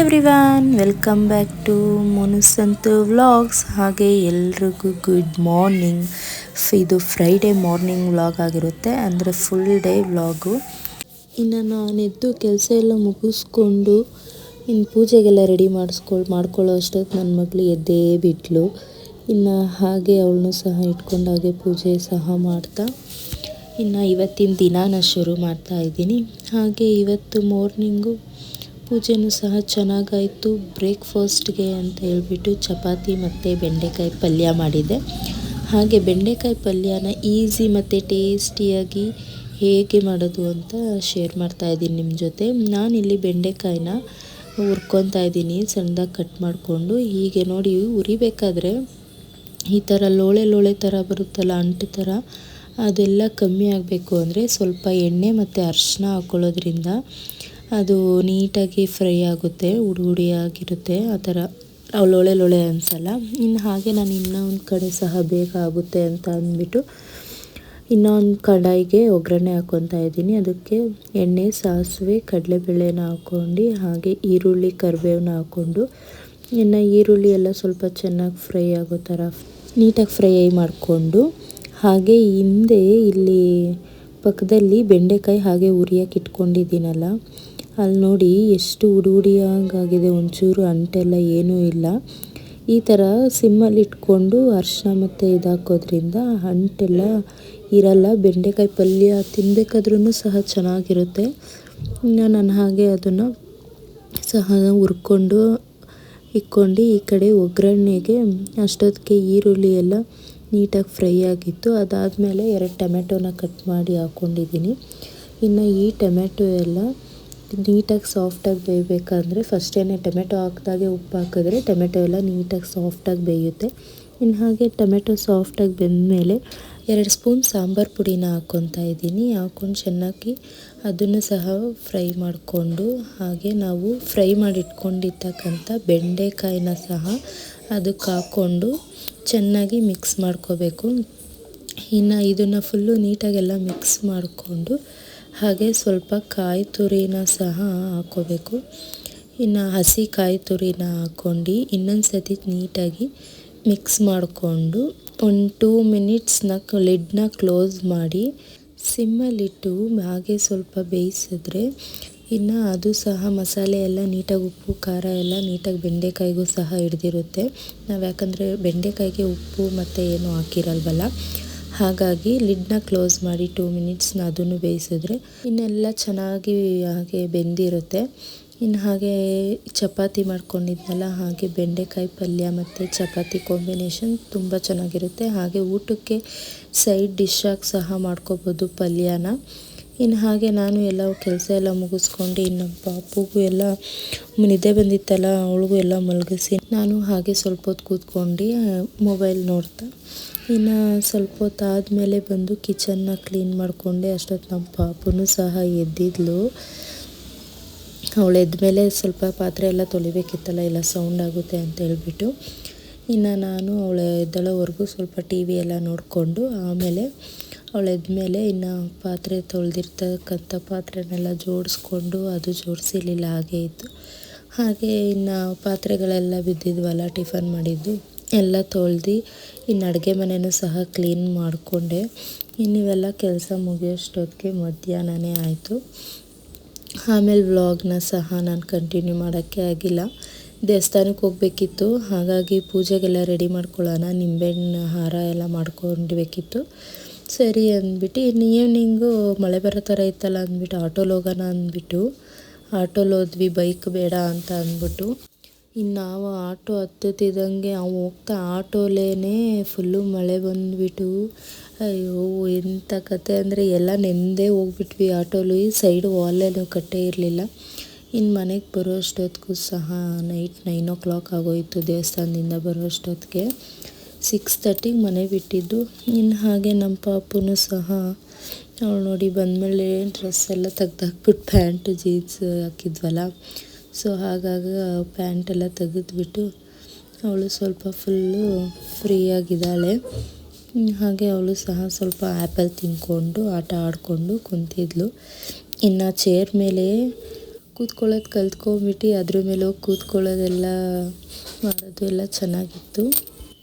Everyone, welcome back to Monusanthu vlogs. ಹಾಗೆ ಎಲ್ರಿಗೂ good morning. ಇದು ಫ್ರೈಡೇ ಮಾರ್ನಿಂಗ್ ವ್ಲಾಗ್ ಆಗಿರುತ್ತೆ, ಅಂದರೆ ಫುಲ್ ಡೇ ವ್ಲಾಗು. ಇನ್ನು ನಾನೆದ್ದು ಕೆಲಸ ಎಲ್ಲ ಮುಗಿಸ್ಕೊಂಡು ಇನ್ನು ಪೂಜೆಗೆಲ್ಲ ರೆಡಿ ಮಾಡ್ಕೊಳ್ಳೋ ಅಷ್ಟೊತ್ತು ನನ್ನ ಮಗಳು ಎದ್ದೇ ಬಿಟ್ಲು. ಇನ್ನು ಹಾಗೆ ಅವಳನ್ನು ಸಹ ಇಟ್ಕೊಂಡು ಹಾಗೆ ಪೂಜೆ ಸಹ ಮಾಡ್ತಾ ಇನ್ನು ಇವತ್ತಿನ ದಿನಾನ ಶುರು ಮಾಡ್ತಾ ಇದ್ದೀನಿ. ಹಾಗೆ ಇವತ್ತು ಮಾರ್ನಿಂಗು ಪೂಜೆನೂ ಸಹ ಚೆನ್ನಾಗಾಯಿತು. ಬ್ರೇಕ್ಫಾಸ್ಟ್ಗೆ ಅಂತ ಹೇಳ್ಬಿಟ್ಟು ಚಪಾತಿ ಮತ್ತು ಬೆಂಡೆಕಾಯಿ ಪಲ್ಯ ಮಾಡಿದ್ದೆ. ಹಾಗೆ ಬೆಂಡೆಕಾಯಿ ಪಲ್ಯನ ಈಸಿ ಮತ್ತು ಟೇಸ್ಟಿಯಾಗಿ ಹೇಗೆ ಮಾಡೋದು ಅಂತ ಶೇರ್ ಮಾಡ್ತಾಯಿದ್ದೀನಿ ನಿಮ್ಮ ಜೊತೆ. ನಾನಿಲ್ಲಿ ಬೆಂಡೆಕಾಯಿನ ಹುರ್ಕೊತಾ ಇದ್ದೀನಿ, ಸಣ್ಣದಾಗಿ ಕಟ್ ಮಾಡಿಕೊಂಡು. ಹೀಗೆ ನೋಡಿ, ಉರಿಬೇಕಾದ್ರೆ ಈ ಥರ ಲೋಳೆ ಥರ ಬರುತ್ತಲ್ಲ, ಅಂಟು ಥರ, ಅದೆಲ್ಲ ಕಮ್ಮಿ ಆಗಬೇಕು ಅಂದರೆ ಸ್ವಲ್ಪ ಎಣ್ಣೆ ಮತ್ತು ಅರಿಶಿನ ಹಾಕ್ಕೊಳ್ಳೋದ್ರಿಂದ ಅದು ನೀಟಾಗಿ ಫ್ರೈ ಆಗುತ್ತೆ, ಹುಡಿಯಾಗಿರುತ್ತೆ. ಆ ಥರ ಲೋಳೆ ಅನಿಸಲ್ಲ. ಇನ್ನು ಹಾಗೆ ನಾನು ಇನ್ನೊಂದು ಕಡೆ ಸಹ ಬೇಗ ಆಗುತ್ತೆ ಅಂತ ಅಂದ್ಬಿಟ್ಟು ಇನ್ನೊಂದು ಕಡಾಯಿಗೆ ಒಗ್ಗರಣೆ ಹಾಕ್ಕೊತಾ ಇದ್ದೀನಿ. ಅದಕ್ಕೆ ಎಣ್ಣೆ, ಸಾಸಿವೆ, ಕಡಲೆಬೇಳೆನ ಹಾಕ್ಕೊಂಡು ಹಾಗೆ ಈರುಳ್ಳಿ, ಕರಿಬೇವನ್ನ ಹಾಕ್ಕೊಂಡು ಇನ್ನು ಈರುಳ್ಳಿ ಎಲ್ಲ ಸ್ವಲ್ಪ ಚೆನ್ನಾಗಿ ಫ್ರೈ ಆಗೋ ಥರ ನೀಟಾಗಿ ಫ್ರೈ ಮಾಡಿಕೊಂಡು, ಹಾಗೆ ಹಿಂದೆ ಇಲ್ಲಿ ಪಕ್ಕದಲ್ಲಿ ಬೆಂಡೆಕಾಯಿ ಹಾಗೆ ಉರಿಯೋಕೆ ಇಟ್ಕೊಂಡಿದ್ದೀನಲ್ಲ, ಅಲ್ಲಿ ನೋಡಿ ಎಷ್ಟು ಹುಡಿಯಾಗಾಗಿದೆ, ಒಂಚೂರು ಅಂಟೆಲ್ಲ ಏನೂ ಇಲ್ಲ. ಈ ಥರ ಸಿಮ್ಮಲ್ಲಿ ಇಟ್ಕೊಂಡು ಅರಿಶಿನ ಮತ್ತು ಇದು ಹಾಕೋದ್ರಿಂದ ಅಂಟೆಲ್ಲ ಇರಲ್ಲ. ಬೆಂಡೆಕಾಯಿ ಪಲ್ಯ ತಿನ್ನಬೇಕಾದ್ರೂ ಸಹ ಚೆನ್ನಾಗಿರುತ್ತೆ. ಇನ್ನು ನಾನು ಹಾಗೆ ಅದನ್ನು ಸಹ ಹುರ್ಕೊಂಡು ಇಕ್ಕೊಂಡು ಈ ಕಡೆ ಒಗ್ಗರಣೆಗೆ ಅಷ್ಟೊತ್ತಿಗೆ ಈರುಳ್ಳಿ ಎಲ್ಲ ನೀಟಾಗಿ ಫ್ರೈ ಆಗಿತ್ತು. ಅದಾದಮೇಲೆ 2 ಟೊಮೆಟೊನ ಕಟ್ ಮಾಡಿ ಹಾಕ್ಕೊಂಡಿದ್ದೀನಿ. ಇನ್ನು ಈ ಟೊಮೆಟೊ ಎಲ್ಲ ನೀಟಾಗಿ ಸಾಫ್ಟಾಗಿ ಬೇಯಬೇಕಂದ್ರೆ ಫಸ್ಟೇ ಟೊಮೆಟೊ ಹಾಕಿದಾಗೆ ಉಪ್ಪು ಹಾಕಿದ್ರೆ ಟೊಮೆಟೊ ಎಲ್ಲ ನೀಟಾಗಿ ಸಾಫ್ಟಾಗಿ ಬೇಯುತ್ತೆ. ಇನ್ನು ಹಾಗೆ ಟೊಮೆಟೊ ಸಾಫ್ಟಾಗಿ ಬೆಂದಮೇಲೆ 2 ಸ್ಪೂನ್ ಸಾಂಬಾರು ಪುಡಿನ ಹಾಕ್ಕೊತಾ ಇದ್ದೀನಿ. ಹಾಕ್ಕೊಂಡು ಚೆನ್ನಾಗಿ ಅದನ್ನು ಸಹ ಫ್ರೈ ಮಾಡಿಕೊಂಡು, ಹಾಗೆ ನಾವು ಫ್ರೈ ಮಾಡಿ ಇಟ್ಕೊಂಡಿರ್ತಕ್ಕಂಥ ಬೆಂಡೆಕಾಯಿನ ಸಹ ಅದಕ್ಕೆ ಹಾಕ್ಕೊಂಡು ಚೆನ್ನಾಗಿ ಮಿಕ್ಸ್ ಮಾಡ್ಕೋಬೇಕು. ಇನ್ನು ಇದನ್ನು ಫುಲ್ಲು ನೀಟಾಗೆಲ್ಲ ಮಿಕ್ಸ್ ಮಾಡಿಕೊಂಡು ಹಾಗೆ ಸ್ವಲ್ಪ ಕಾಯಿ ತುರಿನ ಸಹ ಹಾಕ್ಕೋಬೇಕು. ಇನ್ನು ಹಸಿ ಕಾಯಿ ತುರಿನ ಹಾಕ್ಕೊಂಡು ಇನ್ನೊಂದು ಸತಿ ನೀಟಾಗಿ ಮಿಕ್ಸ್ ಮಾಡಿಕೊಂಡು ಒಂದು 2 ಮಿನಿಟ್ಸ್ನ ಲಿಡ್ನ ಕ್ಲೋಸ್ ಮಾಡಿ ಸಿಮ್ಮಲ್ಲಿಟ್ಟು ಹಾಗೆ ಸ್ವಲ್ಪ ಬೇಯಿಸಿದ್ರೆ ಇನ್ನು ಅದು ಸಹ ಮಸಾಲೆ ಎಲ್ಲ ನೀಟಾಗಿ, ಉಪ್ಪು ಖಾರ ಎಲ್ಲ ನೀಟಾಗಿ ಬೆಂಡೆಕಾಯಿಗೂ ಸಹ ಹಿಡ್ದಿರುತ್ತೆ. ನಾವು ಯಾಕಂದರೆ ಬೆಂಡೆಕಾಯಿಗೆ ಉಪ್ಪು ಮತ್ತು ಏನೂ ಹಾಕಿರಲ್ವಲ್ಲ, ಹಾಗಾಗಿ ಲಿಡ್ನ ಕ್ಲೋಸ್ ಮಾಡಿ 2 ಮಿನಿಟ್ಸ್ನ ಅದನ್ನು ಬೇಯಿಸಿದ್ರೆ ಇನ್ನೆಲ್ಲ ಚೆನ್ನಾಗಿ ಹಾಗೆ ಬೆಂದಿರುತ್ತೆ. ಇನ್ನು ಹಾಗೆ ಚಪಾತಿ ಮಾಡ್ಕೊಂಡಿದ್ನಲ್ಲ, ಹಾಗೆ ಬೆಂಡೆಕಾಯಿ ಪಲ್ಯ ಮತ್ತು ಚಪಾತಿ ಕಾಂಬಿನೇಷನ್ ತುಂಬ ಚೆನ್ನಾಗಿರುತ್ತೆ. ಹಾಗೆ ಊಟಕ್ಕೆ ಸೈಡ್ ಡಿಶ್ಶಾಗಿ ಸಹ ಮಾಡ್ಕೋಬೋದು ಪಲ್ಯನ. ಇನ್ನು ಹಾಗೆ ನಾನು ಎಲ್ಲ ಕೆಲಸ ಎಲ್ಲ ಮುಗಿಸ್ಕೊಂಡು ಇನ್ನು ಪಾಪುಗೂ ಎಲ್ಲ ನಿದ್ದೆ ಬಂದಿತ್ತಲ್ಲ, ಅವಳಿಗೂ ಎಲ್ಲ ಮಲಗಿಸಿ ನಾನು ಹಾಗೆ ಸ್ವಲ್ಪ ಹೊತ್ತು ಕೂತ್ಕೊಂಡು ಮೊಬೈಲ್ ನೋಡ್ತಾ ಇನ್ನು ಸ್ವಲ್ಪ ಹೊತ್ತು ಆದಮೇಲೆ ಬಂದು ಕಿಚನ್ನ ಕ್ಲೀನ್ ಮಾಡಿಕೊಂಡೆ. ಅಷ್ಟೊತ್ತು ನಮ್ಮ ಪಾಪುನೂ ಸಹ ಎದ್ದಿದ್ಲು. ಅವಳು ಎದ್ಮೇಲೆ ಸ್ವಲ್ಪ ಪಾತ್ರೆ ಎಲ್ಲ ತೊಳಿಬೇಕಿತ್ತಲ್ಲ, ಎಲ್ಲ ಸೌಂಡ್ ಆಗುತ್ತೆ ಅಂತ ಹೇಳ್ಬಿಟ್ಟು ಇನ್ನು ನಾನು ಅವಳು ಎದ್ದಳೋವರೆಗೂ ಸ್ವಲ್ಪ ಟಿ ವಿ ಎಲ್ಲ ನೋಡಿಕೊಂಡು ಆಮೇಲೆ ಅವಳು ಎದ್ಮೇಲೆ ಇನ್ನು ಪಾತ್ರೆ ತೊಳೆದಿರ್ತಕ್ಕಂಥ ಪಾತ್ರೆನೆಲ್ಲ ಜೋಡಿಸ್ಕೊಂಡು, ಅದು ಜೋಡಿಸಿರಲಿಲ್ಲ ಹಾಗೆ ಇತ್ತು. ಹಾಗೆ ಇನ್ನು ಪಾತ್ರೆಗಳೆಲ್ಲ ಬಿದ್ದಿದ್ವಲ್ಲ ಟಿಫನ್ ಮಾಡಿದ್ದು ಎಲ್ಲ ತೊಳೆದು ಇನ್ನು ಅಡುಗೆ ಮನೆಯೂ ಸಹ ಕ್ಲೀನ್ ಮಾಡಿಕೊಂಡೆ. ಇನ್ನಿವೆಲ್ಲ ಕೆಲಸ ಮುಗಿಯೋಷ್ಟೊತ್ತಿಗೆ ಮಧ್ಯಾಹ್ನನೇ ಆಯಿತು. ಆಮೇಲೆ ವ್ಲಾಗ್ನ ಸಹ ನಾನು ಕಂಟಿನ್ಯೂ ಮಾಡೋಕ್ಕೆ ಆಗಿಲ್ಲ. ದೇವಸ್ಥಾನಕ್ಕೆ ಹೋಗಬೇಕಿತ್ತು, ಹಾಗಾಗಿ ಪೂಜೆಗೆಲ್ಲ ರೆಡಿ ಮಾಡ್ಕೊಳ್ಳೋಣ, ನಿಂಬೆಹಣ್ಣು ಹಾರ ಎಲ್ಲ ಮಾಡ್ಕೊಬೇಕಿತ್ತು. ಸರಿ ಅಂದ್ಬಿಟ್ಟು ಇನ್ನು ಈವ್ನಿಂಗು ಮಳೆ ಬರೋ ಥರ ಇತ್ತಲ್ಲ ಅಂದ್ಬಿಟ್ಟು ಆಟೋಲ್ಲಿ ಹೋಗೋಣ ಅಂದ್ಬಿಟ್ಟು ಆಟೋಲ್ಲಿ ಹೋದ್ವಿ, ಬೈಕ್ ಬೇಡ ಅಂತ ಅಂದ್ಬಿಟ್ಟು. ಇನ್ನು ನಾವು ಆಟೋ ಹತ್ತುತ್ತಿದ್ದಂಗೆ ನಾವು ಹೋಗ್ತಾ ಆಟೋಲೇ ಫುಲ್ಲು ಮಳೆ ಬಂದುಬಿಟ್ಟು, ಅಯ್ಯೋ ಎಂಥ ಕತೆ ಅಂದರೆ ಎಲ್ಲ ನೆಂದೇ ಹೋಗ್ಬಿಟ್ವಿ ಆಟೋಲಿ. ಸೈಡ್ ವಾಲೇನು ಕಟ್ಟೇ ಇರಲಿಲ್ಲ. ಇನ್ನು ಮನೆಗೆ ಬರೋ ಅಷ್ಟೊತ್ತಿಗೂ ಸಹ ನೈಟ್ 9 o'clock ಆಗೋಯಿತು. ದೇವಸ್ಥಾನದಿಂದ ಬರೋ ಅಷ್ಟೊತ್ತಿಗೆ 6:30ಗೆ ಮನೆ ಬಿಟ್ಟಿದ್ದು. ಇನ್ನು ಹಾಗೆ ನಮ್ಮ ಪಾಪುನೂ ಸಹ ಅವಳು ನೋಡಿ ಬಂದಮೇಲೆ ಡ್ರೆಸ್ ಎಲ್ಲ ತೆಗ್ದಾಕ್ಬಿಟ್ಟು ಪ್ಯಾಂಟು ಜೀನ್ಸ್ ಹಾಕಿದ್ವಲ್ಲ, ಸೊ ಹಾಗಾಗಿ ಪ್ಯಾಂಟೆಲ್ಲ ತೆಗೆದ್ಬಿಟ್ಟು ಅವಳು ಸ್ವಲ್ಪ ಫುಲ್ಲು ಫ್ರೀಯಾಗಿದ್ದಾಳೆ. ಹಾಗೆ ಅವಳು ಸಹ ಸ್ವಲ್ಪ ಆ್ಯಪಲ್ ತಿಂದ್ಕೊಂಡು ಆಟ ಆಡಿಕೊಂಡು ಕುಂತಿದ್ಲು. ಇನ್ನು ಚೇರ್ ಮೇಲೆ ಕೂತ್ಕೊಳ್ಳೋದು ಕಲ್ತ್ಕೊಂಬಿಟ್ಟು ಅದ್ರ ಮೇಲೆ ಹೋಗಿ ಕೂತ್ಕೊಳ್ಳೋದೆಲ್ಲ ಮಾಡೋದು ಎಲ್ಲ ಚೆನ್ನಾಗಿತ್ತು.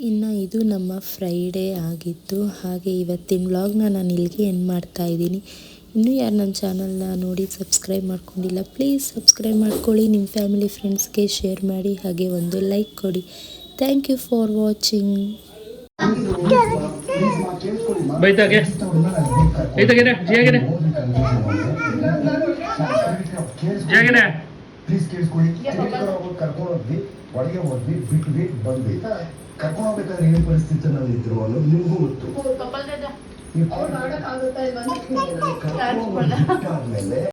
ಇನ್ನು ಇದು ನಮ್ಮ ಫ್ರೈಡೇ ಆಗಿತ್ತು. ಹಾಗೆ ಇವತ್ತಿನ ವ್ಲಾಗ್ನ ನಾನು ಇಲ್ಲಿಗೆ ಎಂಡ್ ಮಾಡ್ತಾ ಇದ್ದೀನಿ. ಇನ್ನೂ ಯಾರು ನನ್ನ ಚಾನಲ್ನ ನೋಡಿ ಸಬ್ಸ್ಕ್ರೈಬ್ ಮಾಡ್ಕೊಂಡಿಲ್ಲ, ಪ್ಲೀಸ್ ಸಬ್ಸ್ಕ್ರೈಬ್ ಮಾಡ್ಕೊಳ್ಳಿ. ನಿಮ್ಮ ಫ್ಯಾಮಿಲಿ ಫ್ರೆಂಡ್ಸ್ಗೆ ಶೇರ್ ಮಾಡಿ, ಹಾಗೆ ಒಂದು ಲೈಕ್ ಕೊಡಿ. Thank you for watching. Please ಕೇಳಿಸ್ಕೊಳ್ಳಿ. ಕರ್ಕೊಂಡೋದ್ವಿ, ಒಳಗೆ ಹೋದ್ವಿ, ಬಿಟ್ವಿ, ಬಂದ್ವಿ. ಕರ್ಕೊಂಡು ಹೋಗ್ಬೇಕಾದ್ರೆ ಏನು ಪರಿಸ್ಥಿತಿ ನಾವು ಇದ್ರು ಅನ್ನೋದು ನಿಮಗೂ ಗೊತ್ತು. ಕರ್ಕೊಂಡು ಬಿಟ್ಟಾದ್ಮೇಲೆ